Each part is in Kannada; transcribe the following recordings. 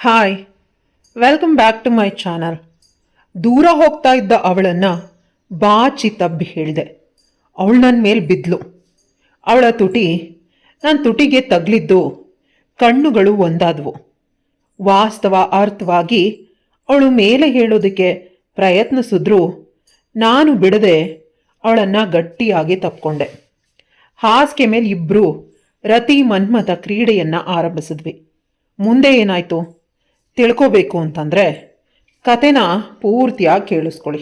Hi, welcome back to my channel. ದೂರ ಹೋಗ್ತಾ ಇದ್ದ ಅವಳನ್ನು ಬಾಚಿ ತಬ್ಬಿ ಹೇಳಿದೆ. ಅವಳು ನನ್ನ ಮೇಲೆ ಬಿದ್ಲು. ಅವಳ ತುಟಿ ನನ್ನ ತುಟಿಗೆ ತಗಲಿದ್ದು ಕಣ್ಣುಗಳು ಒಂದಾದವು. ವಾಸ್ತವ ಅರ್ಥವಾಗಿ ಅವಳು ಮೇಲೆ ಹೇಳೋದಕ್ಕೆ ಪ್ರಯತ್ನಿಸಿದ್ರೂ ನಾನು ಬಿಡದೆ ಅವಳನ್ನು ಗಟ್ಟಿಯಾಗಿ ತಪ್ಕೊಂಡೆ. ಹಾಸಿಗೆ ಮೇಲೆ ಇಬ್ಬರು ರತಿ ಮನ್ಮಥ ಕ್ರೀಡೆಯನ್ನು ಆರಂಭಿಸಿದ್ವಿ. ಮುಂದೆ ಏನಾಯಿತು ತಿಳ್ಕೋಬೇಕು ಅಂತಂದರೆ ಕತೆನ ಪೂರ್ತಿಯಾಗಿ ಕೇಳಿಸ್ಕೊಳ್ಳಿ.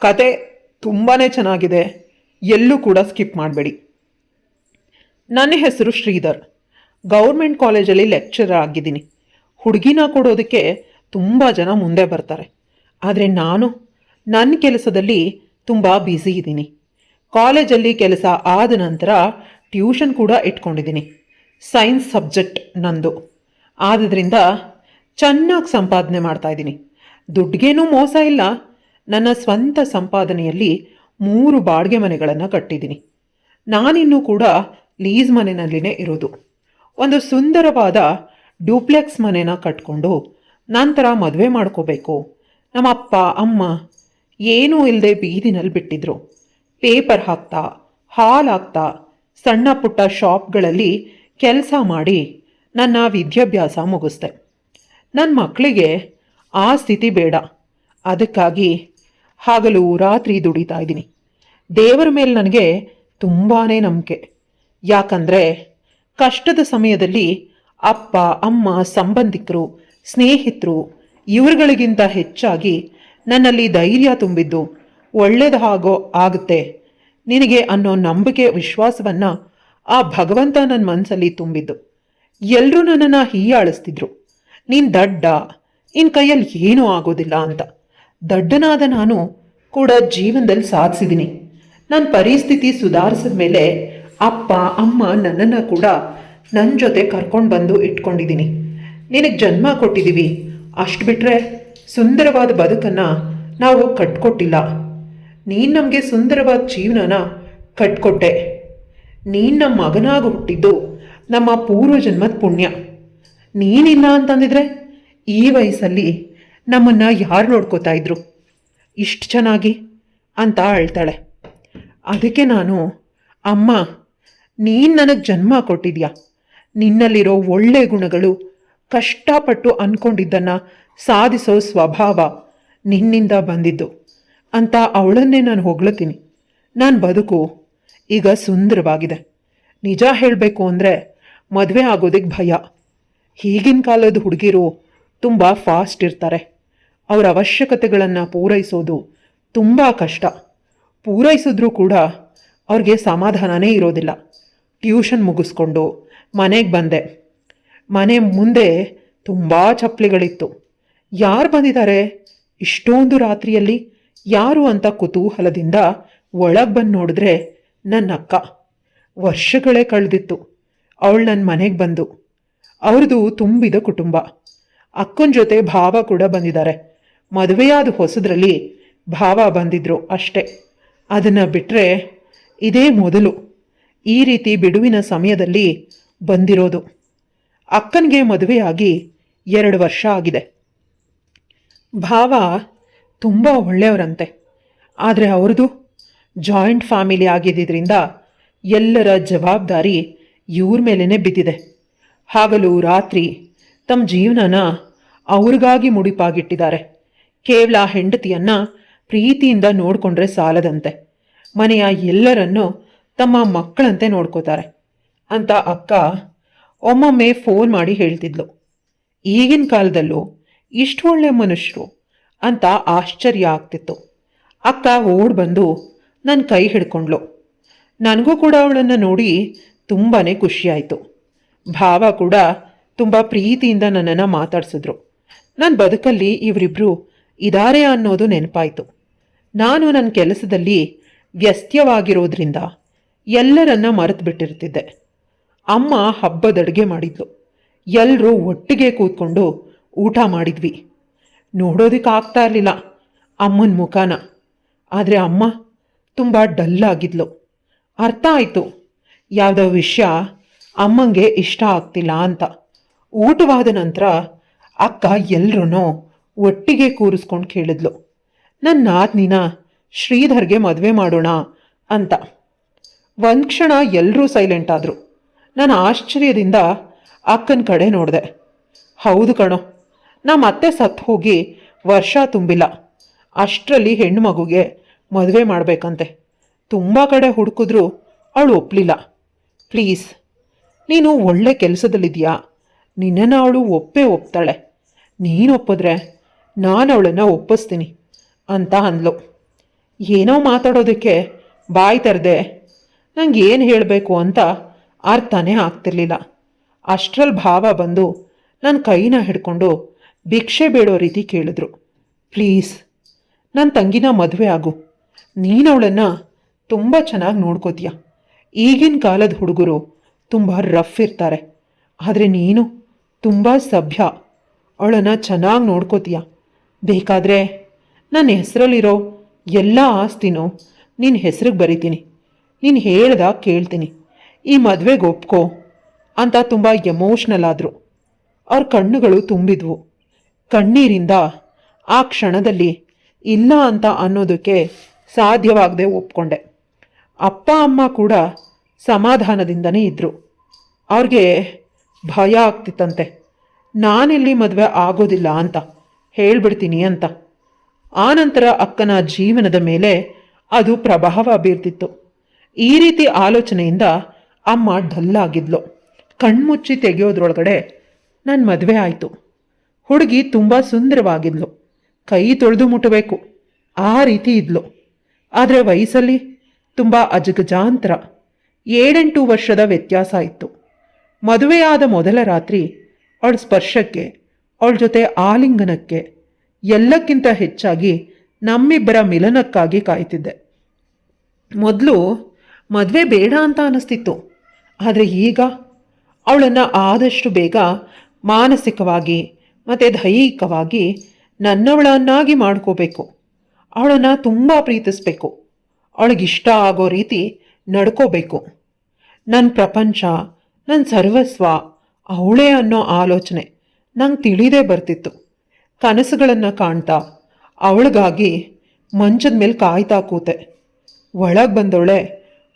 ಕತೆ ತುಂಬಾ ಚೆನ್ನಾಗಿದೆ, ಎಲ್ಲೂ ಕೂಡ ಸ್ಕಿಪ್ ಮಾಡಬೇಡಿ. ನನ್ನ ಹೆಸರು ಶ್ರೀಧರ್. ಗೌರ್ಮೆಂಟ್ ಕಾಲೇಜಲ್ಲಿ ಲೆಕ್ಚರರ್ ಆಗಿದ್ದೀನಿ. ಹುಡುಗಿನ ಕೊಡೋದಕ್ಕೆ ತುಂಬ ಜನ ಮುಂದೆ ಬರ್ತಾರೆ. ಆದರೆ ನಾನು ನನ್ನ ಕೆಲಸದಲ್ಲಿ ತುಂಬ ಬ್ಯುಸಿ ಇದ್ದೀನಿ. ಕಾಲೇಜಲ್ಲಿ ಕೆಲಸ ಆದ ನಂತರ ಟ್ಯೂಷನ್ ಕೂಡ ಇಟ್ಕೊಂಡಿದ್ದೀನಿ. ಸೈನ್ಸ್ ಸಬ್ಜೆಕ್ಟ್ ನಂದು. ಆದ್ದರಿಂದ ಚೆನ್ನಾಗಿ ಸಂಪಾದನೆ ಮಾಡ್ತಾಯಿದ್ದೀನಿ. ದುಡ್ಡಿಗೇನೂ ಮೋಸ ಇಲ್ಲ. ನನ್ನ ಸ್ವಂತ ಸಂಪಾದನೆಯಲ್ಲಿ 3 ಬಾಡಿಗೆ ಮನೆಗಳನ್ನು ಕಟ್ಟಿದ್ದೀನಿ. ನಾನಿನ್ನೂ ಕೂಡ ಲೀಸ್ ಮನೆಯಲ್ಲಿನೇ ಇರೋದು. ಒಂದು ಸುಂದರವಾದ ಡ್ಯೂಪ್ಲೆಕ್ಸ್ ಮನೆನ ಕಟ್ಕೊಂಡು ನಂತರ ಮದುವೆ ಮಾಡ್ಕೋಬೇಕು. ನಮ್ಮ ಅಪ್ಪ ಅಮ್ಮ ಏನೂ ಇಲ್ಲದೆ ಬೀದಿನಲ್ಲಿ ಬಿಟ್ಟಿದ್ರು. ಪೇಪರ್ ಹಾಕ್ತಾ, ಹಾಲು ಹಾಕ್ತಾ, ಸಣ್ಣ ಪುಟ್ಟ ಶಾಪ್ಗಳಲ್ಲಿ ಕೆಲಸ ಮಾಡಿ ನನ್ನ ವಿದ್ಯಾಭ್ಯಾಸ ಮುಗಿಸ್ದೆ. ನನ್ನ ಮಕ್ಕಳಿಗೆ ಆ ಸ್ಥಿತಿ ಬೇಡ. ಅದಕ್ಕಾಗಿ ಹಗಲು ರಾತ್ರಿ ದುಡಿತಾ ಇದ್ದೀನಿ. ದೇವರ ಮೇಲೆ ನನಗೆ ತುಂಬಾ ನಂಬಿಕೆ. ಯಾಕಂದರೆ ಕಷ್ಟದ ಸಮಯದಲ್ಲಿ ಅಪ್ಪ ಅಮ್ಮ ಸಂಬಂಧಿಕರು ಸ್ನೇಹಿತರು ಇವರುಗಳಿಗಿಂತ ಹೆಚ್ಚಾಗಿ ನನ್ನಲ್ಲಿ ಧೈರ್ಯ ತುಂಬಿದ್ದು ಒಳ್ಳೆಯದಾಗೋ ಆಗುತ್ತೆ ನಿನಗೆ ಅನ್ನೋ ನಂಬಿಕೆ ವಿಶ್ವಾಸವನ್ನು ಆ ಭಗವಂತ ನನ್ನ ಮನಸ್ಸಲ್ಲಿ ತುಂಬಿದ್ದು. ಎಲ್ಲರೂ ನನ್ನನ್ನು ಹೀಯಾಳಿಸ್ತಿದ್ರು. ನೀನು ದಡ್ಡ, ನಿನ್ನ ಕೈಯಲ್ಲಿ ಏನೂ ಆಗೋದಿಲ್ಲ ಅಂತ. ದಡ್ಡನಾದ ನಾನು ಕೂಡ ಜೀವನದಲ್ಲಿ ಸಾಧಿಸಿದ್ದೀನಿ. ನನ್ನ ಪರಿಸ್ಥಿತಿ ಸುಧಾರಿಸಿದ ಮೇಲೆ ಅಪ್ಪ ಅಮ್ಮ ನನ್ನನ್ನು ಕೂಡ ನನ್ನ ಜೊತೆ ಕರ್ಕೊಂಡು ಬಂದು ಇಟ್ಕೊಂಡಿದ್ದೀನಿ. ನಿನಗೆ ಜನ್ಮ ಕೊಟ್ಟಿದ್ದೀವಿ, ಅಷ್ಟು ಬಿಟ್ಟರೆ ಸುಂದರವಾದ ಬದುಕನ್ನು ನಾವು ಕಟ್ಕೊಟ್ಟಿಲ್ಲ. ನೀನು ನಮಗೆ ಸುಂದರವಾದ ಜೀವನನ ಕಟ್ಕೊಟ್ಟೆ. ನೀನು ನಮ್ಮ ಮಗನಾಗಿ ಹುಟ್ಟಿದ್ದು ನಮ್ಮ ಪೂರ್ವಜನ್ಮದ ಪುಣ್ಯ. ನೀನಿಲ್ಲ ಅಂತಂದಿದ್ರೆ ಈ ವಯಸ್ಸಲ್ಲಿ ನಮ್ಮನ್ನು ಯಾರು ನೋಡ್ಕೋತಾ ಇದ್ರು ಇಷ್ಟು ಚೆನ್ನಾಗಿ ಅಂತ ಅಳ್ತಾಳೆ. ಅದಕ್ಕೆ ನಾನು, ಅಮ್ಮ ನೀನು ನನಗೆ ಜನ್ಮ ಕೊಟ್ಟಿದ್ಯಾ, ನಿನ್ನಲ್ಲಿರೋ ಒಳ್ಳೆ ಗುಣಗಳು, ಕಷ್ಟಪಟ್ಟು ಅಂದ್ಕೊಂಡಿದ್ದನ್ನು ಸಾಧಿಸೋ ಸ್ವಭಾವ ನಿನ್ನಿಂದ ಬಂದಿದ್ದು ಅಂತ ಅವಳನ್ನೇ ನಾನು ಹೊಗಳ್ತೀನಿ. ನನ್ನ ಬದುಕು ಈಗ ಸುಂದರವಾಗಿದೆ. ನಿಜ ಹೇಳಬೇಕು ಅಂದರೆ ಮದುವೆ ಆಗೋದಕ್ಕೆ ಭಯ. ಈಗಿನ ಕಾಲದ ಹುಡುಗಿರು ತುಂಬ ಫಾಸ್ಟ್ ಇರ್ತಾರೆ. ಅವರ ಅವಶ್ಯಕತೆಗಳನ್ನು ಪೂರೈಸೋದು ತುಂಬ ಕಷ್ಟ. ಪೂರೈಸಿದ್ರೂ ಕೂಡ ಅವ್ರಿಗೆ ಸಮಾಧಾನನೇ ಇರೋದಿಲ್ಲ. ಟ್ಯೂಷನ್ ಮುಗಿಸ್ಕೊಂಡು ಮನೆಗೆ ಬಂದೆ. ಮನೆ ಮುಂದೆ ತುಂಬ ಚಪ್ಪಲಿಗಳಿತ್ತು. ಯಾರು ಬಂದಿದ್ದಾರೆ ಇಷ್ಟೊಂದು ರಾತ್ರಿಯಲ್ಲಿ, ಯಾರು ಅಂತ ಕುತೂಹಲದಿಂದ ಒಳಗೆ ಬಂದು ನೋಡಿದ್ರೆ ನನ್ನ ಅಕ್ಕ. ವರ್ಷಗಳೇ ಕಳೆದಿತ್ತು ಅವಳು ನನ್ನ ಮನೆಗೆ ಬಂದು. ಅವ್ರದ್ದು ತುಂಬಿದ ಕುಟುಂಬ. ಅಕ್ಕನ ಜೊತೆ ಭಾವ ಕೂಡ ಬಂದಿದ್ದಾರೆ. ಮದುವೆಯಾದ ಹೊಸದ್ರಲ್ಲಿ ಭಾವ ಬಂದಿದ್ರು ಅಷ್ಟೇ. ಅದನ್ನು ಬಿಟ್ಟರೆ ಇದೇ ಮೊದಲು ಈ ರೀತಿ ಬಿಡುವಿನ ಸಮಯದಲ್ಲಿ ಬಂದಿರೋದು. ಅಕ್ಕನಿಗೆ ಮದುವೆಯಾಗಿ 2 ವರ್ಷ ಆಗಿದೆ. ಭಾವ ತುಂಬ ಒಳ್ಳೆಯವರಂತೆ. ಆದರೆ ಅವ್ರದ್ದು ಜಾಯಿಂಟ್ ಫ್ಯಾಮಿಲಿ ಆಗಿದ್ದರಿಂದ ಎಲ್ಲರ ಜವಾಬ್ದಾರಿ ಇವ್ರ ಮೇಲೇ ಬಿದ್ದಿದೆ. ಹಗಲು ರಾತ್ರಿ ತಮ್ಮ ಜೀವನನ ಅವ್ರಿಗಾಗಿ ಮುಡಿಪಾಗಿಟ್ಟಿದ್ದಾರೆ. ಕೇವಲ ಹೆಂಡತಿಯನ್ನು ಪ್ರೀತಿಯಿಂದ ನೋಡಿಕೊಂಡ್ರೆ ಸಾಲದಂತೆ ಮನೆಯ ಎಲ್ಲರನ್ನೂ ತಮ್ಮ ಮಕ್ಕಳಂತೆ ನೋಡ್ಕೋತಾರೆ ಅಂತ ಅಕ್ಕ ಒಮ್ಮೊಮ್ಮೆ ಫೋನ್ ಮಾಡಿ ಹೇಳ್ತಿದ್ಲು. ಈಗಿನ ಕಾಲದಲ್ಲೂ ಇಷ್ಟು ಒಳ್ಳೆ ಮನುಷ್ಯರು ಅಂತ ಆಶ್ಚರ್ಯ ಆಗ್ತಿತ್ತು. ಅಕ್ಕ ಓಡ್ ಬಂದು ನನ್ನ ಕೈ ಹಿಡ್ಕೊಂಡ್ಲು. ನನಗೂ ಕೂಡ ಅವಳನ್ನು ನೋಡಿ ತುಂಬಾ ಖುಷಿಯಾಯಿತು. ಭಾವ ಕೂಡ ತುಂಬ ಪ್ರೀತಿಯಿಂದ ನನ್ನನ್ನು ಮಾತಾಡ್ಸಿದ್ರು. ನನ್ನ ಬದುಕಲ್ಲಿ ಇವರಿಬ್ಬರು ಇದ್ದಾರೆ ಅನ್ನೋದು ನೆನಪಾಯಿತು. ನಾನು ನನ್ನ ಕೆಲಸದಲ್ಲಿ ವ್ಯಸ್ತ್ಯವಾಗಿರೋದ್ರಿಂದ ಎಲ್ಲರನ್ನ ಮರೆತು ಬಿಟ್ಟಿರ್ತಿದ್ದೆ. ಅಮ್ಮ ಹಬ್ಬದ ಅಡುಗೆ ಮಾಡಿದ್ಲು. ಎಲ್ಲರೂ ಒಟ್ಟಿಗೆ ಕೂತ್ಕೊಂಡು ಊಟ ಮಾಡಿದ್ವಿ. ನೋಡೋದಕ್ಕೆ ಆಗ್ತಾ ಇರಲಿಲ್ಲ ಅಮ್ಮನ ಮುಖಾನ. ಆದರೆ ಅಮ್ಮ ತುಂಬ ಡಲ್ಲಾಗಿದ್ಲು. ಅರ್ಥ ಆಯಿತು ಯಾವುದೋ ವಿಷಯ ಅಮ್ಮಂಗೆ ಇಷ್ಟ ಆಗ್ತಿಲ್ಲ ಅಂತ. ಊಟವಾದ ನಂತರ ಅಕ್ಕ ಎಲ್ರೂ ಒಟ್ಟಿಗೆ ಕೂರಿಸ್ಕೊಂಡು ಕೇಳಿದ್ಲು, ನನ್ನ ನಾದ್ನಿನ ಶ್ರೀಧರ್ಗೆ ಮದುವೆ ಮಾಡೋಣ ಅಂತ. ಒಂದು ಕ್ಷಣ ಎಲ್ಲರೂ ಸೈಲೆಂಟ್ ಆದರು. ನಾನು ಆಶ್ಚರ್ಯದಿಂದ ಅಕ್ಕನ ಕಡೆ ನೋಡಿದೆ. ಹೌದು ಕಣೋ, ನಮ್ಮ ಅತ್ತೆ ಸತ್ತು ಹೋಗಿ ವರ್ಷ ತುಂಬಿಲ್ಲ. ಅಷ್ಟರಲ್ಲಿ ಹೆಣ್ಣು ಮಗುಗೆ ಮದುವೆ ಮಾಡಬೇಕಂತೆ. ತುಂಬ ಕಡೆ ಹುಡುಕಿದ್ರೂ ಅವಳು ಒಪ್ಪಲಿಲ್ಲ. ಪ್ಲೀಸ್, ನೀನು ಒಳ್ಳೆ ಕೆಲಸದಲ್ಲಿದೆಯಾ, ನಿನ್ನನ್ನು ಅವಳು ಒಪ್ತಾಳೆ. ನೀನು ಒಪ್ಪಿದ್ರೆ ನಾನು ಅವಳನ್ನು ಒಪ್ಪಿಸ್ತೀನಿ ಅಂತ ಅಂದ್ಲು. ಏನೋ ಮಾತಾಡೋದಕ್ಕೆ ಬಾಯಿ ತೆರೆದೆ. ನಂಗೆ ಏನು ಹೇಳಬೇಕು ಅಂತ ಅರ್ಥನೇ ಆಗ್ತಿರ್ಲಿಲ್ಲ. ಅಷ್ಟರಲ್ಲಿ ಭಾವ ಬಂದು ನನ್ನ ಕೈನ ಹಿಡ್ಕೊಂಡು ಭಿಕ್ಷೆ ಬೇಡೋ ರೀತಿ ಕೇಳಿದ್ರು. ಪ್ಲೀಸ್, ನನ್ನ ತಂಗಿನ ಮದುವೆ ಆಗು. ನೀನು ಅವಳನ್ನು ತುಂಬ ಚೆನ್ನಾಗಿ ನೋಡ್ಕೋತೀಯ. ಈಗಿನ ಕಾಲದ ಹುಡುಗರು ತುಂಬ ರಫ್ ಇರ್ತಾರೆ, ಆದರೆ ನೀನು ತುಂಬ ಸಭ್ಯ. ಅವಳನ್ನು ಚೆನ್ನಾಗಿ ನೋಡ್ಕೋತೀಯ. ಬೇಕಾದರೆ ನನ್ನ ಹೆಸರಲ್ಲಿರೋ ಎಲ್ಲ ಆಸ್ತಿನೂ ನಿನ್ನ ಹೆಸ್ರಿಗೆ ಬರಿತೀನಿ. ನೀನು ಹೇಳ್ದ ಕೇಳ್ತೀನಿ. ಈ ಮದುವೆಗೆ ಒಪ್ಕೋ ಅಂತ ತುಂಬ ಎಮೋಷ್ನಲ್ ಆದರು. ಅವ್ರ ಕಣ್ಣುಗಳು ತುಂಬಿದ್ವು. ಕಣ್ಣೀರಿಂದ ಆ ಕ್ಷಣದಲ್ಲಿ ಇಲ್ಲ ಅಂತ ಅನ್ನೋದಕ್ಕೆ ಸಾಧ್ಯವಾಗದೆ ಒಪ್ಕೊಂಡೆ. ಅಪ್ಪ ಅಮ್ಮ ಕೂಡ ಸಮಾಧಾನದಿಂದನೇ ಇದ್ದರು. ಅವ್ರಿಗೆ ಭಯ ಆಗ್ತಿತ್ತಂತೆ, ನಾನೆಲ್ಲಿ ಮದುವೆ ಆಗೋದಿಲ್ಲ ಅಂತ ಹೇಳ್ಬಿಡ್ತೀನಿ ಅಂತ. ಆನಂತರ ಅಕ್ಕನ ಜೀವನದ ಮೇಲೆ ಅದು ಪ್ರಭಾವ ಬೀರ್ತಿತ್ತು. ಈ ರೀತಿ ಆಲೋಚನೆಯಿಂದ ಅಮ್ಮ ಡಲ್ಲಾಗಿದ್ಲು. ಕಣ್ಮುಚ್ಚಿ ತೆಗೆಯೋದ್ರೊಳಗಡೆ ನನ್ನ ಮದುವೆ ಆಯಿತು. ಹುಡುಗಿ ತುಂಬ ಸುಂದರವಾಗಿದ್ಲು, ಕೈ ತೊಳೆದು ಮುಟ್ಟಬೇಕು ಆ ರೀತಿ ಇದ್ಲು. ಆದರೆ ವಯಸ್ಸಲ್ಲಿ ತುಂಬ ಅಜಗಜಾಂತರ. 7-8 ವರ್ಷದ ವ್ಯತ್ಯಾಸ ಇತ್ತು. ಮದುವೆಯಾದ ಮೊದಲ ರಾತ್ರಿ ಅವಳ ಸ್ಪರ್ಶಕ್ಕೆ, ಅವಳ ಜೊತೆ ಆಲಿಂಗನಕ್ಕೆ, ಎಲ್ಲಕ್ಕಿಂತ ಹೆಚ್ಚಾಗಿ ನಮ್ಮಿಬ್ಬರ ಮಿಲನಕ್ಕಾಗಿ ಕಾಯ್ತಿದ್ದೆ. ಮೊದಲು ಮದುವೆ ಬೇಡ ಅಂತ ಅನ್ನಿಸ್ತಿತ್ತು, ಆದರೆ ಈಗ ಅವಳನ್ನು ಆದಷ್ಟು ಬೇಗ ಮಾನಸಿಕವಾಗಿ ಮತ್ತು ದೈಹಿಕವಾಗಿ ನನ್ನವಳನ್ನಾಗಿ ಮಾಡ್ಕೋಬೇಕು. ಅವಳನ್ನು ತುಂಬ ಪ್ರೀತಿಸ್ಬೇಕು. ಅವಳಿಗಿಷ್ಟ ಆಗೋ ರೀತಿ ನಡ್ಕೋಬೇಕು. ನನ್ನ ಪ್ರಪಂಚ, ನನ್ನ ಸರ್ವಸ್ವ ಅವಳೇ ಅನ್ನೋ ಆಲೋಚನೆ ನಂಗೆ ತಿಳಿದೇ ಬರ್ತಿತ್ತು. ಕನಸುಗಳನ್ನು ಕಾಣ್ತಾ ಅವಳಿಗಾಗಿ ಮಂಚದ ಮೇಲೆ ಕಾಯ್ತಾ ಕೂತೆ. ಒಳಗೆ ಬಂದವಳೆ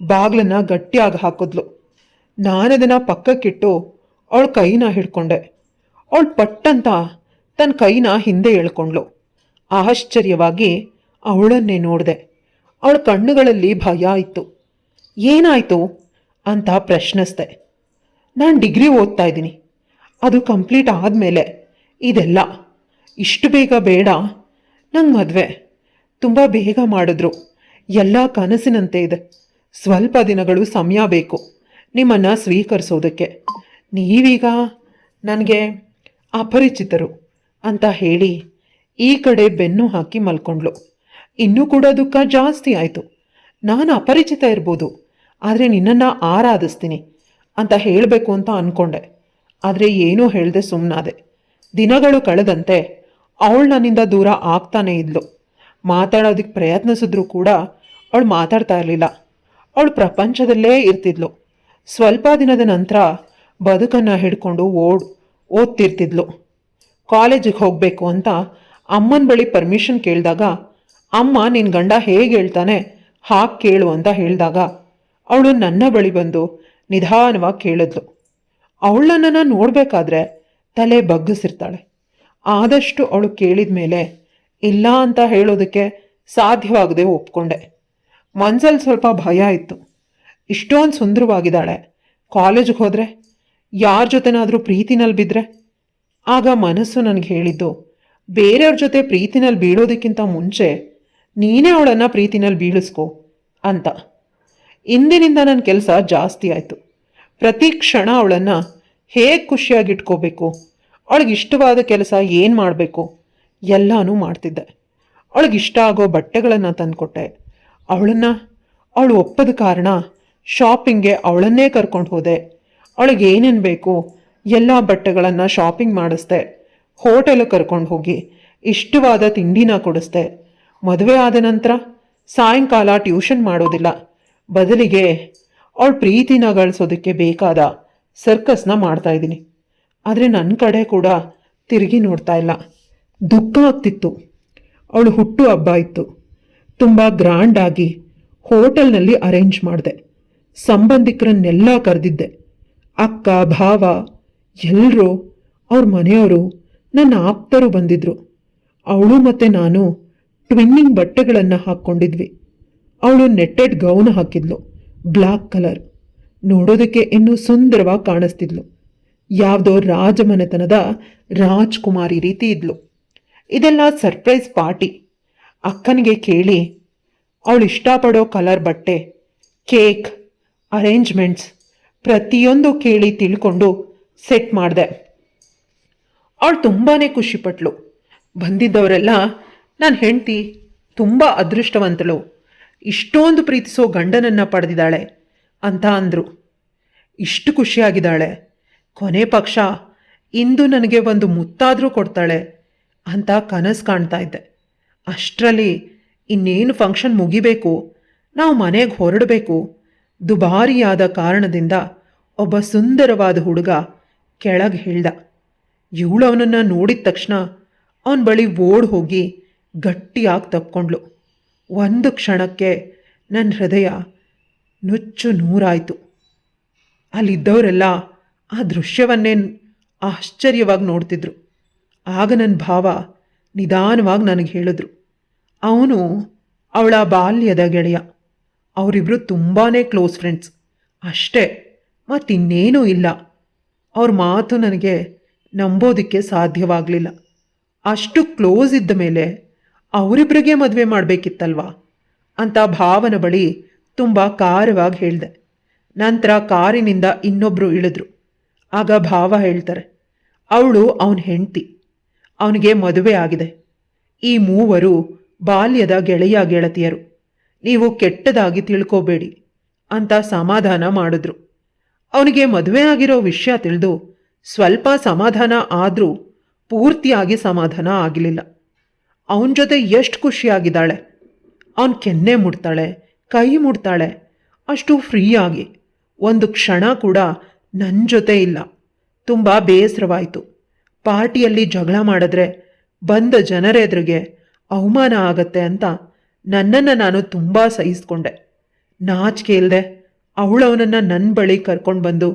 ಬಾಗ್ಲನ್ನು ಗಟ್ಟಿಯಾಗಿ ಹಾಕಿದ್ಲು. ನಾನದನ್ನು ಪಕ್ಕಕ್ಕಿಟ್ಟು ಅವಳ ಕೈನ ಹಿಡ್ಕೊಂಡೆ. ಅವಳು ಪಟ್ಟಂತ ತನ್ನ ಕೈನ ಹಿಂದೆ ಎಳ್ಕೊಂಡ್ಳು. ಆಶ್ಚರ್ಯವಾಗಿ ಅವಳನ್ನೇ ನೋಡಿದೆ. ಅವಳ ಕಣ್ಣುಗಳಲ್ಲಿ ಭಯ ಇತ್ತು. ಏನಾಯಿತು ಅಂತ ಪ್ರಶ್ನಿಸ್ದೆ. ನಾನು ಡಿಗ್ರಿ ಓದ್ತಾ ಇದ್ದೀನಿ, ಅದು ಕಂಪ್ಲೀಟ್ ಆದಮೇಲೆ ಇದೆಲ್ಲ. ಇಷ್ಟು ಬೇಗ ಬೇಡ, ನಂಗೆ ಮದುವೆ ತುಂಬ ಬೇಗ ಮಾಡಿದ್ರು. ಎಲ್ಲ ಕನಸಿನಂತೆ ಇದೆ. ಸ್ವಲ್ಪ ದಿನಗಳು ಸಮಯ ಬೇಕು ನಿಮ್ಮನ್ನು ಸ್ವೀಕರಿಸೋದಕ್ಕೆ. ನೀವೀಗ ನನಗೆ ಅಪರಿಚಿತರು ಅಂತ ಹೇಳಿ ಈ ಕಡೆ ಬೆನ್ನು ಹಾಕಿ ಮಲ್ಕೊಂಡ್ಳು. ಇನ್ನೂ ಕೂಡ ದುಃಖ ಜಾಸ್ತಿ ಆಯಿತು. ನಾನು ಅಪರಿಚಿತ ಇರ್ಬೋದು, ಆದರೆ ನಿನ್ನನ್ನು ಆರಾಧಿಸ್ತೀನಿ ಅಂತ ಹೇಳಬೇಕು ಅಂತ ಅಂದ್ಕೊಂಡೆ. ಆದರೆ ಏನೂ ಹೇಳದೆ ಸುಮ್ಮನಾದೆ. ದಿನಗಳು ಕಳೆದಂತೆ ಅವಳು ನನ್ನಿಂದ ದೂರ ಆಗ್ತಾನೇ ಇದ್ಲು. ಮಾತಾಡೋದಕ್ಕೆ ಪ್ರಯತ್ನಿಸಿದ್ರೂ ಕೂಡ ಅವಳು ಮಾತಾಡ್ತಾ ಇರಲಿಲ್ಲ. ಅವಳು ಪ್ರಪಂಚದಲ್ಲೇ ಇರ್ತಿದ್ಲು. ಸ್ವಲ್ಪ ದಿನದ ನಂತರ ಬದುಕನ್ನು ಹಿಡ್ಕೊಂಡು ಓದ್ತಿರ್ತಿದ್ಲು. ಕಾಲೇಜಿಗೆ ಹೋಗಬೇಕು ಅಂತ ಅಮ್ಮನ ಬಳಿ ಪರ್ಮಿಷನ್ ಕೇಳಿದಾಗ, ಅಮ್ಮ ನಿನ್ನ ಗಂಡ ಹೇಗೆ ಹೇಳ್ತಾನೆ ಹಾಗೆ ಕೇಳು ಅಂತ ಹೇಳಿದಾಗ ಅವಳು ನನ್ನ ಬಳಿ ಬಂದು ನಿಧಾನವಾಗಿ ಕೇಳಿದ್ಲು. ಅವಳನ್ನು ನೋಡಬೇಕಾದ್ರೆ ತಲೆ ಬಗ್ಗಿಸಿರ್ತಾಳೆ. ಆದಷ್ಟು ಅವಳು ಕೇಳಿದ ಮೇಲೆ ಇಲ್ಲ ಅಂತ ಹೇಳೋದಕ್ಕೆ ಸಾಧ್ಯವಾಗದೆ ಒಪ್ಕೊಂಡೆ. ಮನಸ್ಸಲ್ಲಿ ಸ್ವಲ್ಪ ಭಯ ಇತ್ತು. ಇಷ್ಟೊಂದು ಸುಂದರವಾಗಿದ್ದಾಳೆ, ಕಾಲೇಜಿಗೆ ಹೋದರೆ ಯಾರ ಜೊತೆನಾದರೂ ಪ್ರೀತಿನಲ್ಲಿ ಬಿದ್ದರೆ? ಆಗ ಮನಸ್ಸು ನನಗೆ ಹೇಳಿದ್ದು, ಬೇರೆಯವ್ರ ಜೊತೆ ಪ್ರೀತಿನಲ್ಲಿ ಬೀಳೋದಕ್ಕಿಂತ ಮುಂಚೆ ನೀನೇ ಅವಳನ್ನು ಪ್ರೀತಿನಲ್ಲಿ ಬೀಳಿಸ್ಕೊ ಅಂತ. ಇಂದಿನಿಂದ ನನ್ನ ಕೆಲಸ ಜಾಸ್ತಿ ಆಯಿತು. ಪ್ರತಿ ಕ್ಷಣ ಅವಳನ್ನು ಹೇಗೆ ಖುಷಿಯಾಗಿಟ್ಕೋಬೇಕು, ಅವಳಿಗಿಷ್ಟವಾದ ಕೆಲಸ ಏನು ಮಾಡಬೇಕು ಎಲ್ಲನೂ ಮಾಡ್ತಿದ್ದೆ. ಅವಳಿಗಿಷ್ಟ ಆಗೋ ಬಟ್ಟೆಗಳನ್ನು ತಂದುಕೊಟ್ಟೆ. ಅವಳು ಒಪ್ಪದ ಕಾರಣ ಶಾಪಿಂಗ್ಗೆ ಅವಳನ್ನೇ ಕರ್ಕೊಂಡು ಹೋದೆ. ಅವಳಿಗೆ ಏನೇನು ಬೇಕು ಎಲ್ಲ ಬಟ್ಟೆಗಳನ್ನು ಶಾಪಿಂಗ್ ಮಾಡಿಸ್ದೆ. ಹೋಟೆಲಿಗೆ ಕರ್ಕೊಂಡು ಹೋಗಿ ಇಷ್ಟವಾದ ತಿಂಡಿನ ಕೊಡಿಸ್ದೆ. ಮದುವೆ ಆದ ನಂತರ ಸಾಯಂಕಾಲ ಟ್ಯೂಷನ್ ಮಾಡೋದಿಲ್ಲ, ಬದಲಿಗೆ ಅವಳ ಪ್ರೀತಿನ ಗಳಿಸೋದಕ್ಕೆ ಬೇಕಾದ ಸರ್ಕಸ್ನ ಮಾಡ್ತಾಯಿದ್ದೀನಿ. ಆದರೆ ನನ್ನ ಕಡೆ ಕೂಡ ತಿರುಗಿ ನೋಡ್ತಾ ಇಲ್ಲ. ದುಃಖ ಆಗ್ತಿತ್ತು. ಅವಳು ಹುಟ್ಟು ಹಬ್ಬ ಇತ್ತು. ತುಂಬ ಗ್ರ್ಯಾಂಡಾಗಿ ಹೋಟೆಲ್ನಲ್ಲಿ ಅರೇಂಜ್ ಮಾಡಿದೆ. ಸಂಬಂಧಿಕರನ್ನೆಲ್ಲ ಕರೆದಿದ್ದೆ. ಅಕ್ಕ, ಭಾವ ಎಲ್ಲರೂ, ಅವ್ರ ಮನೆಯವರು, ನನ್ನ ಆಪ್ತರು ಬಂದಿದ್ರು. ಅವಳು ಮತ್ತು ನಾನು ಟ್ವಿನ್ನಿಂಗ್ ಬಟ್ಟೆಗಳನ್ನು ಹಾಕ್ಕೊಂಡಿದ್ವಿ. ಅವಳು ನೆಟ್ಟೆಡ್ ಗೌನ್ ಹಾಕಿದ್ಲು, ಬ್ಲ್ಯಾಕ್ ಕಲರ್. ನೋಡೋದಕ್ಕೆ ಇನ್ನೂ ಸುಂದರವಾಗಿ ಕಾಣಿಸ್ತಿದ್ಲು. ಯಾವುದೋ ರಾಜಮನೆತನದ ರಾಜ್ಕುಮಾರಿ ರೀತಿ ಇದ್ಲು. ಇದೆಲ್ಲ ಸರ್ಪ್ರೈಸ್ ಪಾರ್ಟಿ. ಅಕ್ಕನಿಗೆ ಕೇಳಿ ಅವಳು ಇಷ್ಟಪಡೋ ಕಲರ್ ಬಟ್ಟೆ, ಕೇಕ್, ಅರೇಂಜ್ಮೆಂಟ್ಸ್ ಪ್ರತಿಯೊಂದು ಕೇಳಿ ತಿಳ್ಕೊಂಡು ಸೆಟ್ ಮಾಡಿದೆ. ಅವಳು ತುಂಬಾ ಖುಷಿಪಟ್ಲು. ಬಂದಿದ್ದವರೆಲ್ಲ ನನ್ನ ಹೆಂಡತಿ ತುಂಬ ಅದೃಷ್ಟವಂತಳು, ಇಷ್ಟೊಂದು ಪ್ರೀತಿಸೋ ಗಂಡನನ್ನು ಪಡೆದಿದ್ದಾಳೆ ಅಂತ ಅಂದರು. ಇಷ್ಟು ಖುಷಿಯಾಗಿದ್ದಾಳೆ, ಕೊನೆ ಪಕ್ಷ ಇಂದು ನನಗೆ ಒಂದು ಮುತ್ತಾದರೂ ಕೊಡ್ತಾಳೆ ಅಂತ ಕನಸು ಕಾಣ್ತಾ ಇದ್ದೆ. ಅಷ್ಟರಲ್ಲಿ ಇನ್ನೇನು ಫಂಕ್ಷನ್ ಮುಗಿಬೇಕು, ನಾವು ಮನೆಗೆ ಹೊರಡಬೇಕು. ದುಬಾರಿಯಾದ ಕಾರಣದಿಂದ ಒಬ್ಬ ಸುಂದರವಾದ ಹುಡುಗ ಕೆಳಗೆ ಹೇಳ್ದ. ಇವಳು ಅವನನ್ನು ನೋಡಿದ ತಕ್ಷಣ ಅವನ ಬಳಿ ಓಡ್ ಹೋಗಿ ಗಟ್ಟಿಯಾಗಿ ತಪ್ಕೊಂಡ್ಳು. ಒಂದು ಕ್ಷಣಕ್ಕೆ ನನ್ನ ಹೃದಯ ನುಚ್ಚು ನೂರಾಯಿತು. ಅಲ್ಲಿದ್ದವರೆಲ್ಲ ಆ ದೃಶ್ಯವನ್ನೇ ಆಶ್ಚರ್ಯವಾಗಿ ನೋಡ್ತಿದ್ರು. ಆಗ ನನ್ನ ಭಾವ ನಿಧಾನವಾಗಿ ನನಗೆ ಹೇಳಿದ್ರು, ಅವನು ಅವಳ ಬಾಲ್ಯದ ಗೆಳೆಯ. ಅವರಿಬ್ಬರು ತುಂಬಾ ಕ್ಲೋಸ್ ಫ್ರೆಂಡ್ಸ್ ಅಷ್ಟೇ, ಮತ್ತಿನ್ನೇನೂ ಇಲ್ಲ. ಅವ್ರ ಮಾತು ನನಗೆ ನಂಬೋದಕ್ಕೆ ಸಾಧ್ಯವಾಗಲಿಲ್ಲ. ಅಷ್ಟು ಕ್ಲೋಸ್ ಇದ್ದ ಮೇಲೆ ಅವರಿಬ್ಬರಿಗೆ ಮದುವೆ ಮಾಡಬೇಕಿತ್ತಲ್ವಾ ಅಂತ ಭಾವನ ಬಳಿ ತುಂಬ ಖಾರವಾಗಿ ಹೇಳಿದೆ. ನಂತರ ಕಾರಿನಿಂದ ಇನ್ನೊಬ್ಬರು ಇಳಿದ್ರು. ಆಗ ಭಾವ ಹೇಳ್ತಾರೆ, ಅವಳು ಅವನ ಹೆಂಡತಿ, ಅವನಿಗೆ ಮದುವೆ ಆಗಿದೆ. ಈ ಮೂವರು ಬಾಲ್ಯದ ಗೆಳೆಯ ಗೆಳತಿಯರು, ನೀವು ಕೆಟ್ಟದಾಗಿ ತಿಳ್ಕೋಬೇಡಿ ಅಂತ ಸಮಾಧಾನ ಮಾಡಿದ್ರು. ಅವನಿಗೆ ಮದುವೆ ಆಗಿರೋ ವಿಷಯ ತಿಳಿದು ಸ್ವಲ್ಪ ಸಮಾಧಾನ ಆದರೂ ಪೂರ್ತಿಯಾಗಿ ಸಮಾಧಾನ ಆಗಲಿಲ್ಲ. ಅವನ ಜೊತೆ ಎಷ್ಟು ಖುಷಿಯಾಗಿದ್ದಾಳೆ. ಅವನ ಕೆನ್ನೆ ಮುಡ್ತಾಳೆ, ಕೈ ಮುಡ್ತಾಳೆ, ಅಷ್ಟು ಫ್ರೀಯಾಗಿ. ಒಂದು ಕ್ಷಣ ಕೂಡ ನನ್ನ ಜೊತೆ ಇಲ್ಲ. ತುಂಬ ಬೇಸರವಾಯಿತು. ಪಾರ್ಟಿಯಲ್ಲಿ ಜಗಳ ಮಾಡಿದ್ರೆ ಬಂದ ಜನರೆದುರಿಗೆ ಅವಮಾನ ಆಗತ್ತೆ ಅಂತ ನನ್ನನ್ನು ನಾನು ತುಂಬ ಸಹಿಸ್ಕೊಂಡೆ. ನಾಚಿಕೆ ಇಲ್ಲದೆ ಅವಳವನನ್ನು ನನ್ನ ಬಳಿ ಕರ್ಕೊಂಡು ಬಂದು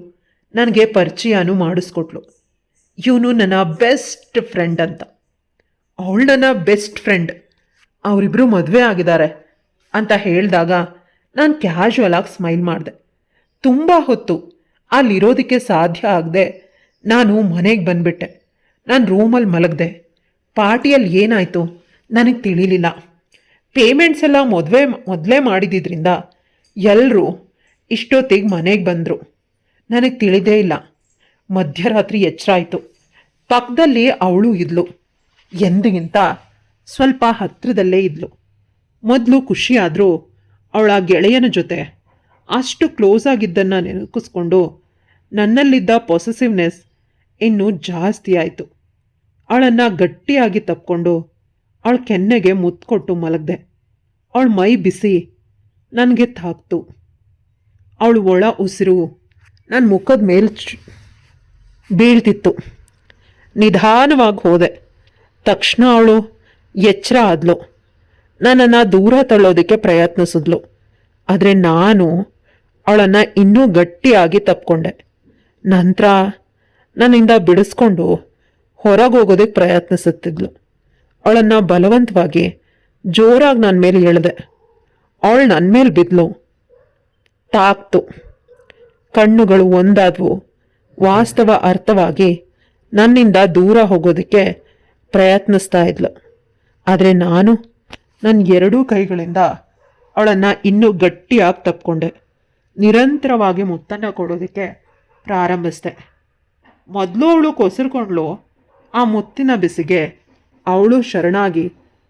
ನನಗೆ ಪರಿಚಯನೂ ಮಾಡಿಸ್ಕೊಟ್ಲು. ಇವನು ನನ್ನ ಬೆಸ್ಟ್ ಫ್ರೆಂಡ್ ಅಂತ. ಅವಳು ನನ್ನ ಬೆಸ್ಟ್ ಫ್ರೆಂಡ್, ಅವರಿಬ್ಬರು ಮದುವೆ ಆಗಿದ್ದಾರೆ ಅಂತ ಹೇಳಿದಾಗ ನಾನು ಕ್ಯಾಶುವಲಾಗಿ ಸ್ಮೈಲ್ ಮಾಡಿದೆ. ತುಂಬ ಹೊತ್ತು ಅಲ್ಲಿರೋದಕ್ಕೆ ಸಾಧ್ಯ ಆಗದೆ ನಾನು ಮನೆಗೆ ಬಂದುಬಿಟ್ಟೆ. ನಾನು ರೂಮಲ್ಲಿ ಮಲಗಿದೆ. ಪಾರ್ಟಿಯಲ್ಲಿ ಏನಾಯಿತು ನನಗೆ ತಿಳಿಲಿಲ್ಲ. ಪೇಮೆಂಟ್ಸ್ ಎಲ್ಲ ಮೊದಲೇ ಮಾಡಿದ್ರಿಂದ ಎಲ್ಲರೂ ಇಷ್ಟೊತ್ತಿಗೆ ಮನೆಗೆ ಬಂದರು. ನನಗೆ ತಿಳಿದೇ ಇಲ್ಲ. ಮಧ್ಯರಾತ್ರಿ ಎಚ್ಚರ ಆಯಿತು. ಪಕ್ಕದಲ್ಲಿ ಅವಳು ಇದ್ಲು. ಎಂದಿಗಿಂತ ಸ್ವಲ್ಪ ಹತ್ತಿರದಲ್ಲೇ ಇದ್ಲು. ಮೊದಲು ಖುಷಿಯಾದರೂ ಅವಳ ಗೆಳೆಯನ ಜೊತೆ ಅಷ್ಟು ಕ್ಲೋಸ್ ಆಗಿದ್ದನ್ನು ನೆನಪಿಸ್ಕೊಂಡು ನನ್ನಲ್ಲಿದ್ದ ಪೊಸೆಸಿವ್ನೆಸ್ ಇನ್ನೂ ಜಾಸ್ತಿ ಆಯಿತು. ಅವಳನ್ನು ಗಟ್ಟಿಯಾಗಿ ತಪ್ಕೊಂಡು ಅವಳ ಕೆನ್ನೆಗೆ ಮುತ್ತು ಕೊಟ್ಟು ಮಲಗಿದೆ. ಅವಳ ಮೈ ಬಿಸಿ ನನಗೆ ತಾಕ್ತು. ಅವಳು ಒಳ ಉಸಿರು ನನ್ನ ಮುಖದ ಮೇಲೆ ಬೀಳ್ತಿತ್ತು. ನಿಧಾನವಾಗಿ ಹೋದೆ. ತಕ್ಷಣ ಅವಳು ಎಚ್ಚರ ಆದ್ಲು. ನನ್ನನ್ನು ದೂರ ತಳ್ಳೋದಕ್ಕೆ ಪ್ರಯತ್ನಿಸಿದ್ಲು. ಆದರೆ ನಾನು ಅವಳನ್ನು ಇನ್ನೂ ಗಟ್ಟಿಯಾಗಿ ತಪ್ಕೊಂಡೆ. ನಂತರ ನನ್ನಿಂದ ಬಿಡಿಸ್ಕೊಂಡು ಹೊರಗೆ ಹೋಗೋದಕ್ಕೆ ಪ್ರಯತ್ನಿಸುತ್ತಿದ್ಲು. ಅವಳನ್ನು ಬಲವಂತವಾಗಿ ಜೋರಾಗಿ ನನ್ನ ಮೇಲೆ ಎಳೆದೆ. ಅವಳು ನನ್ನ ಮೇಲೆ ಬಿದ್ಲು. ತಾಕ್ತು. ಕಣ್ಣುಗಳು ಒಂದಾದವು. ವಾಸ್ತವ ಅರ್ಥವಾಗಿ ನನ್ನಿಂದ ದೂರ ಹೋಗೋದಕ್ಕೆ ಪ್ರಯತ್ನಿಸ್ತಾ ಇದ್ಲು. ಆದರೆ ನಾನು ನನ್ನ ಎರಡೂ ಕೈಗಳಿಂದ ಅವಳನ್ನು ಇನ್ನೂ ಗಟ್ಟಿಯಾಗಿ ತಪ್ಕೊಂಡೆ. ನಿರಂತರವಾಗಿ ಮುತ್ತನ್ನು ಕೊಡೋದಕ್ಕೆ ಪ್ರಾರಂಭಿಸಿದೆ. ಮೊದಲು ಅವಳು ಕೊಸರ್ಕೊಂಡ್ಲು. ಆ ಮುತ್ತಿನ ಬಿಸಿಗೆ ಅವಳು ಶರಣಾಗಿ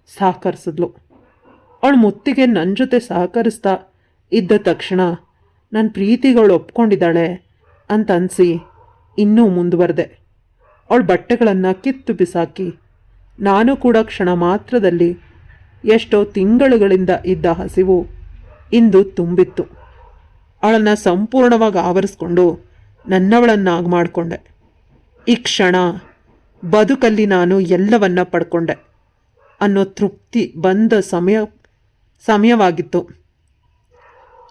ಸಹಕರಿಸಿದ್ಲು. ಅವಳು ಮುತ್ತಿಗೆ ನನ್ನ ಜೊತೆ ಸಹಕರಿಸ್ತಾ ಇದ್ದ ತಕ್ಷಣ ನನ್ನ ಪ್ರೀತಿಗಳು ಒಪ್ಕೊಂಡಿದ್ದಾಳೆ ಅಂತ ಅನಿಸಿ ಇನ್ನೂ ಮುಂದುವರೆದೆ. ಅವಳ ಬಟ್ಟೆಗಳನ್ನು ಕಿತ್ತು ಬಿಸಾಕಿ ನಾನು ಕೂಡ ಕ್ಷಣ ಮಾತ್ರದಲ್ಲಿ ಎಷ್ಟೋ ತಿಂಗಳುಗಳಿಂದ ಇದ್ದ ಹಸಿವು ಇಂದು ತುಂಬಿತ್ತು. ಅವಳನ್ನು ಸಂಪೂರ್ಣವಾಗಿ ಆವರಿಸ್ಕೊಂಡು ನನ್ನವಳನ್ನಾಗಿ ಮಾಡಿಕೊಂಡೆ. ಈ ಕ್ಷಣ ಬದುಕಲ್ಲಿ ನಾನು ಎಲ್ಲವನ್ನ ಪಡ್ಕೊಂಡೆ ಅನ್ನೋ ತೃಪ್ತಿ ಬಂದ ಸಮಯವಾಗಿತ್ತು.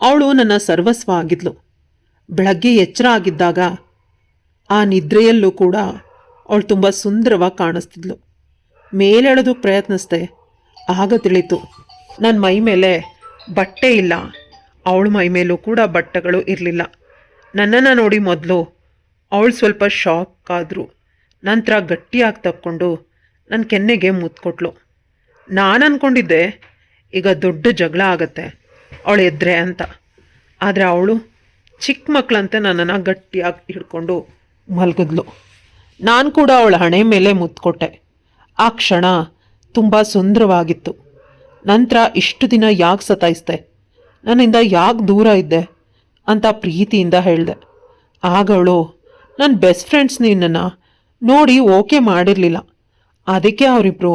ಅವಳು ನನ್ನ ಸರ್ವಸ್ವ ಆಗಿದ್ಲು. ಬೆಳಗ್ಗೆ ಎಚ್ಚರ ಆಗಿದ್ದಾಗ ಆ ನಿದ್ರೆಯಲ್ಲೂ ಕೂಡ ಅವಳು ತುಂಬ ಸುಂದರವಾಗಿ ಕಾಣಿಸ್ತಿದ್ಲು. ಮೇಲೆಳೋದಕ್ಕೆ ಪ್ರಯತ್ನಿಸ್ದೆ. ಆಗ ತಿಳಿತು ನನ್ನ ಮೈ ಮೇಲೆ ಬಟ್ಟೆ ಇಲ್ಲ, ಅವಳ ಮೈ ಮೇಲೂ ಕೂಡ ಬಟ್ಟೆಗಳು ಇರಲಿಲ್ಲ. ನನ್ನನ್ನು ನೋಡಿ ಮೊದಲು ಅವಳು ಸ್ವಲ್ಪ ಶಾಕ್ ಆದರು. ನಂತರ ಗಟ್ಟಿಯಾಗಿ ತಕ್ಕೊಂಡು ನನ್ನ ಕೆನ್ನೆಗೆ ಮುತ್ಕೊಟ್ಲು. ನಾನು ಅಂದ್ಕೊಂಡಿದ್ದೆ ಈಗ ದೊಡ್ಡ ಜಗಳ ಆಗತ್ತೆ ಅವಳು ಎದ್ರೆ ಅಂತ. ಆದರೆ ಅವಳು ಚಿಕ್ಕ ಮಕ್ಕಳಂತೆ ನನ್ನನ್ನು ಗಟ್ಟಿಯಾಗಿ ಹಿಡ್ಕೊಂಡು ಮಲಗಿದ್ಲು. ನಾನು ಕೂಡ ಅವಳ ಹಣೆ ಮೇಲೆ ಮುತ್ಕೊಟ್ಟೆ. ಆ ಕ್ಷಣ ತುಂಬ ಸುಂದರವಾಗಿತ್ತು. ನಂತರ ಇಷ್ಟು ದಿನ ಯಾಕೆ ಸತಾಯಿಸ್ದೆ, ನನ್ನಿಂದ ಯಾಕೆ ದೂರ ಇದ್ದೆ ಅಂತ ಪ್ರೀತಿಯಿಂದ ಹೇಳಿದೆ. ಆಗ ಅವಳು ನನ್ನ ಬೆಸ್ಟ್ ಫ್ರೆಂಡ್ಸ್ ನಿನ್ನನ್ನು ನೋಡಿ ಓಕೆ ಮಾಡಿರಲಿಲ್ಲ, ಅದಕ್ಕೆ ಅವರಿಬ್ಬರು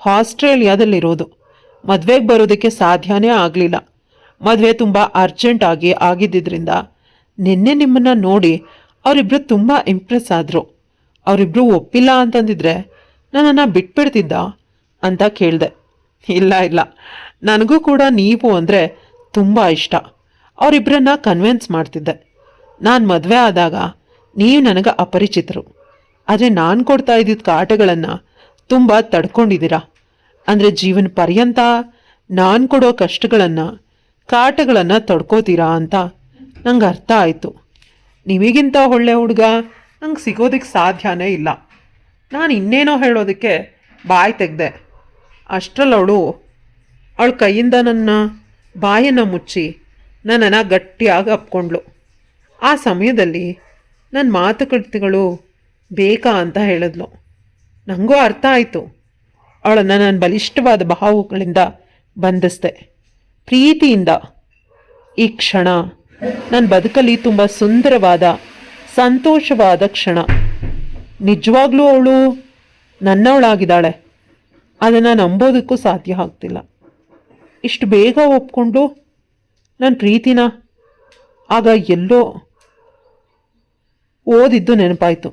ಆಸ್ಟ್ರೇಲಿಯಾದಲ್ಲಿರೋದು, ಮದುವೆಗೆ ಬರೋದಕ್ಕೆ ಸಾಧ್ಯನೇ ಆಗಲಿಲ್ಲ. ಮದುವೆ ತುಂಬ ಅರ್ಜೆಂಟಾಗಿ ಆಗಿದ್ದರಿಂದ ನಿನ್ನೆ ನಿಮ್ಮನ್ನು ನೋಡಿ ಅವರಿಬ್ಬರು ತುಂಬ ಇಂಪ್ರೆಸ್ ಆದರು. ಅವರಿಬ್ಬರು ಒಪ್ಪಿಲ್ಲ ಅಂತಂದಿದ್ರೆ ನನ್ನನ್ನು ಬಿಟ್ಬಿಡ್ತಿದ್ದ ಅಂತ ಕೇಳಿದೆ. ಇಲ್ಲ, ನನಗೂ ಕೂಡ ನೀವು ಅಂದರೆ ತುಂಬ ಇಷ್ಟ. ಅವರಿಬ್ಬರನ್ನ ಕನ್ವಿನ್ಸ್ ಮಾಡ್ತಿದ್ದೆ. ನಾನು ಮದುವೆ ಆದಾಗ ನೀವು ನನಗೆ ಅಪರಿಚಿತರು, ಆದರೆ ನಾನು ಕೊಡ್ತಾ ಇದ್ದಿದ್ದ ಕಾಟಗಳನ್ನು ತುಂಬ ತಡ್ಕೊಂಡಿದ್ದೀರಾ. ಅಂದರೆ ಜೀವನ ಪರ್ಯಂತ ನಾನು ಕೊಡೋ ಕಷ್ಟಗಳನ್ನು ಕಾಟಗಳನ್ನು ತಡ್ಕೋತೀರಾ ಅಂತ ನಂಗೆ ಅರ್ಥ ಆಯಿತು. ನಿಮಗಿಂತ ಒಳ್ಳೆ ಹುಡುಗ ನಂಗೆ ಸಿಗೋದಕ್ಕೆ ಸಾಧ್ಯನೇ ಇಲ್ಲ. ನಾನು ಇನ್ನೇನೋ ಹೇಳೋದಕ್ಕೆ ಬಾಯಿ ತೆಗೆದೆ. ಅಷ್ಟರಲ್ಲವಳು ಅವಳ ಕೈಯಿಂದ ನನ್ನ ಬಾಯನ್ನು ಮುಚ್ಚಿ ನನ್ನನ್ನು ಗಟ್ಟಿಯಾಗಿ ಅಪ್ಕೊಂಡ್ಳು. ಆ ಸಮಯದಲ್ಲಿ ನನ್ನ ಮಾತುಕತೆಗಳು ಬೇಕಾ ಅಂತ ಹೇಳಿದ್ಲು. ನನಗೂ ಅರ್ಥ ಆಯಿತು. ಅವಳನ್ನು ನಾನು ಬಲಿಷ್ಠವಾದ ಭಾವಗಳಿಂದ ಬಂಧಿಸ್ದೆ. ಪ್ರೀತಿಯಿಂದ ಈ ಕ್ಷಣ ನನ್ನ ಬದುಕಲ್ಲಿ ತುಂಬ ಸುಂದರವಾದ ಸಂತೋಷವಾದ ಕ್ಷಣ. ನಿಜವಾಗ್ಲೂ ಅವಳು ನನ್ನವಳಾಗಿದ್ದಾಳೆ. ಅದನ್ನು ನಂಬೋದಕ್ಕೂ ಸಾಧ್ಯ ಆಗ್ತಿಲ್ಲ. ಇಷ್ಟು ಬೇಗ ಒಪ್ಕೊಂಡು ನನ್ನ ಪ್ರೀತಿನ ಆಗ ಎಲ್ಲೋ ಓದಿದ್ದು ನೆನಪಾಯಿತು.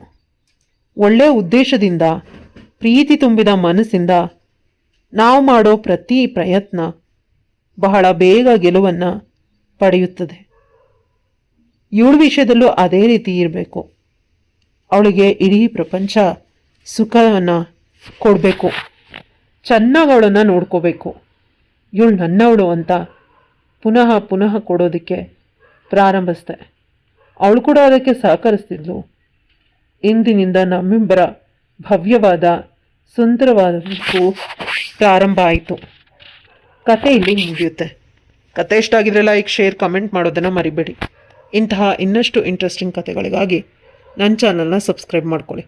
ಒಳ್ಳೆಯ ಉದ್ದೇಶದಿಂದ ಪ್ರೀತಿ ತುಂಬಿದ ಮನಸ್ಸಿಂದ ನಾವು ಮಾಡೋ ಪ್ರತಿ ಪ್ರಯತ್ನ ಬಹಳ ಬೇಗ ಗೆಲುವನ್ನು ಪಡೆಯುತ್ತದೆ. ಇವಳ ವಿಷಯದಲ್ಲೂ ಅದೇ ರೀತಿ ಇರಬೇಕು. ಅವಳಿಗೆ ಇಡೀ ಪ್ರಪಂಚ ಸುಖವನ್ನು ಕೊಡಬೇಕು, ಚೆನ್ನಾಗಿ ಅವಳನ್ನು ನೋಡ್ಕೋಬೇಕು. ಇವಳು ನನ್ನವಳು ಅಂತ ಪುನಃ ಪುನಃ ಕೊಡೋದಕ್ಕೆ ಪ್ರಾರಂಭಿಸ್ದೆ. ಅವಳು ಕೂಡ ಅದಕ್ಕೆ ಸಹಕರಿಸ್ತಿದ್ಲು. ಇಂದಿನಿಂದ ನಮ್ಮಿಬ್ಬರ ಭವ್ಯವಾದ ಸುಂದರವಾದ ಪ್ರಾರಂಭ ಆಯಿತು. ಕತೆ ಇಲ್ಲಿ ಮುಗಿಯುತ್ತೆ. ಕತೆ ಇಷ್ಟ ಆಗಿದ್ರೆ ಲೈಕ್, ಶೇರ್, ಕಮೆಂಟ್ ಮಾಡೋದನ್ನು ಮರಿಬೇಡಿ. ಇಂತಹ ಇನ್ನಷ್ಟು ಇಂಟ್ರೆಸ್ಟಿಂಗ್ ಕತೆಗಳಿಗಾಗಿ ನನ್ನ ಚಾನಲ್ನ ಸಬ್ಸ್ಕ್ರೈಬ್ ಮಾಡ್ಕೊಳ್ಳಿ.